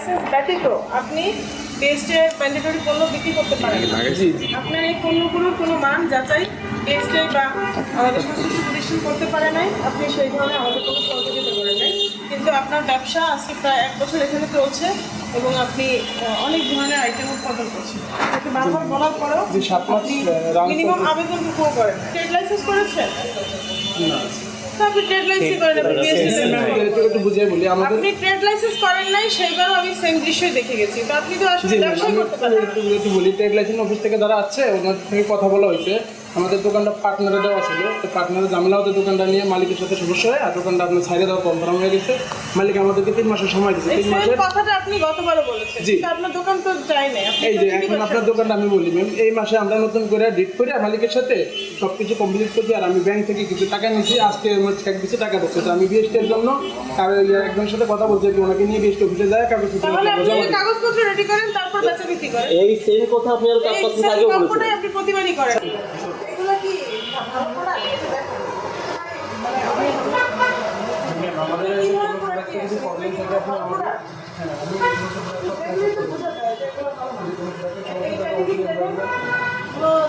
Licence ব্যতীত আপনি BSTI mandatory পণ্য বিক্রি করতে পারেন না। আপনার এই পণ্যগুলোর কোনো মান যাচাই বিএসটিআই বা আমাদের সংশ্লিষ্ট প্রতিষ্ঠান করতে পারে নাই, আপনি সেই ধরনের আমাদের কোনো সহযোগিতা করেন নাই। কিন্তু আপনার ব্যবসা আজকে প্রায় 1 বছর এখানে চলছে এবং আপনি অনেক ধরনের আইটেম উৎপাদন করছেন। আপনাকে বারবার বলার পরেও আপনি মিনিমাম আবেদনটুকু করেন। ট্রেড লাইসেন্স করেছেন? আপনি ট্রেড লাইসেন্স করেন, আপনি ট্রেড লাইসেন্স করেন নাই, সেইবারও আমি সেম দৃশ্যই দেখে গেছি। তো আপনি তো আসলে ব্যবসায় করতে পারেন। একটু বলি, ট্রেড লাইসেন্স অফিস থেকে যারা আছে ওনার থেকে কথা বলা হয়েছে। আমাদের দোকানটা পার্টনারে দেওয়া ছিল, তো পার্টনারের ঝামেলা হতে দোকানটা নিয়ে মালিকের সাথে সমস্যা হয়, আর দোকানটা আপনার ছাইড়ে দেওয়া কনফার্ম হয়ে গেছে। মালিক আমাদেরকে 3 মাসের সময় দিচ্ছে। 3 মাসের কথাটা আপনি গতবারও বলেছেন, কিন্তু আপনার দোকান তো যায় না। এই যে এখন আপনার দোকানটা আমি বলি ম্যাম, এই মাসে আমরা নতুন করে ডিট করে মালিকের সাথে সব কিছু কমপ্লিট করছি, আর আমি ব্যাংক থেকে কিছু টাকা নিয়েছি। আজকে আমার চেক দিচ্ছে, টাকা দিচ্ছে। তো আমি বিএসটির জন্য একজনের সাথে কথা বলছি যে ওনাকে নিয়ে বিএসটি অফিসে যায় কাগজপত্র রেডি করেন, তারপর বেচা বিক্রি করেন। এই সেম কথা আপনি আর কাজ করতে আগে বলেছেন। আপনি প্রতিবারই করেন। এগুলো কি ভালো প্রোডাক্ট? আমাদের কিছু প্রবলেম থাকে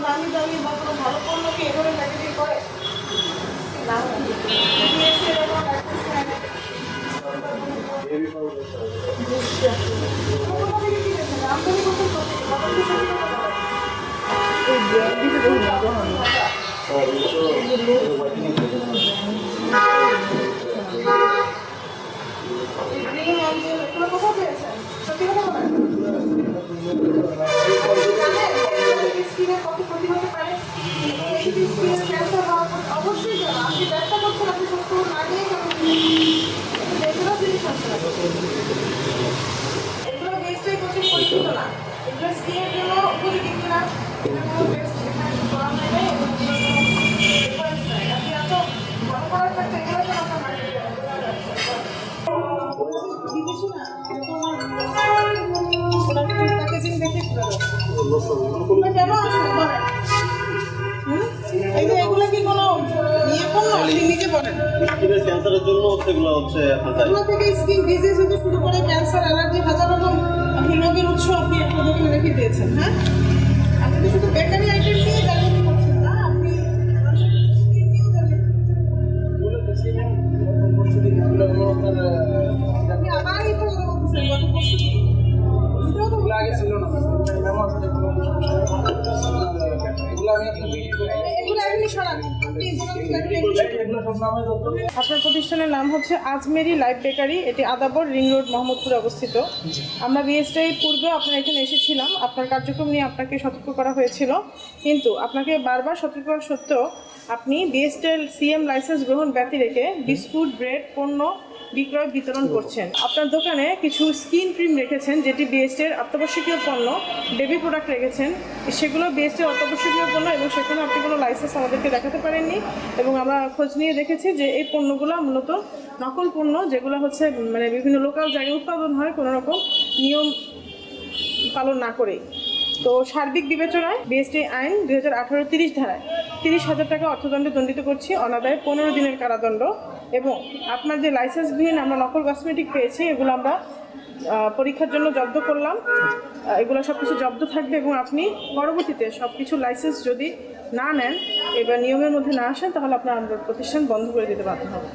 দামি দামি বা কোনো ভালো পণ্য কি এভাবে প্যাকেজিং করে? অবশ্যই আপনি ব্যবসা করছেন, আপনি সুস্থ না নিয়ে এগুলো জিনিস আছে, এগুলো বেস্টই কোচিং পরিচিত না, এগুলো স্কিনের জন্য উপযোগী কিনা আপনি এত ভালো করার থাকতে এগুলো তো আপনার মার্কেটে বিদেশি না প্যাকেজিং দেখে কেন আছে বলেন। এগুলো কি কোনো ইয়ে পণ্য? আপনি নিজে বলেন। স্কিনের ক্যান্সারের জন্য এগুলো হচ্ছে আপনার এগুলো থেকে স্কিন ডিজিজ হতে শুরু করে ক্যান্সার, অ্যালার্জি, হাজার রকম আপনি রোগের উৎস আপনি আপনার দোকানে রেখে দিয়েছেন। হ্যাঁ, আপনি তো শুধু বেকারি আইটেম নিয়ে জানিয়ে করছেন না, আপনি স্কিন নিয়েও জানিয়ে আপনি আবার এটা কথা বলতেছেন গত পরশু দিন। এটাও তো আগে ছিল না আপনার প্রতিষ্ঠানের নাম হচ্ছে আজমেরি লাইফ বেকারি, এটি আদাবর রিং রোড মোহাম্মদপুরে অবস্থিত। আমরা বিএসটিআই পূর্বে আপনার এখানে এসেছিলাম, আপনার কার্যক্রম নিয়ে আপনাকে সতর্ক করা হয়েছিল, কিন্তু আপনাকে বারবার সতর্ক করা সত্ত্বেও আপনি বিএসটিআই সিএম লাইসেন্স গ্রহণ ব্যতি রেখে বিস্কুট, ব্রেড পণ্য বিক্রয় বিতরণ করছেন। আপনার দোকানে কিছু স্কিন ক্রিম রেখেছেন, যেটি বিএসটিআইয়ের অত্যাবশ্যকীয় পণ্য, বেবি প্রোডাক্ট রেখেছেন, সেগুলো বিএসটিআইয়ের অত্যাবশ্যকীয় পণ্য এবং সেখানে আপনি কোনো লাইসেন্স আমাদেরকে দেখাতে পারেননি। এবং আমরা খোঁজ নিয়ে দেখেছি যে এই পণ্যগুলো মূলত নকল পণ্য, যেগুলো হচ্ছে মানে বিভিন্ন লোকাল জায়গায় উৎপাদন হয় কোনো রকম নিয়ম পালন না করেই। তো সার্বিক বিবেচনায় বিএসটিআই আইন 2018 30 ধারায় 30,000 টাকা অর্থদণ্ডে দণ্ডিত করছি, অনাদায়ে 15 দিনের কারাদণ্ড। এবং আপনার যে লাইসেন্সবিহীন আমরা নকল কসমেটিক পেয়েছি, এগুলো আমরা পরীক্ষার জন্য জব্দ করলাম। এগুলো সব কিছু জব্দ থাকবে এবং আপনি পরবর্তীতে সব কিছু লাইসেন্স যদি না নেন, এবার নিয়মের মধ্যে না আসেন, তাহলে আপনার প্রতিষ্ঠান বন্ধ করে দিতে বাধ্য হবে।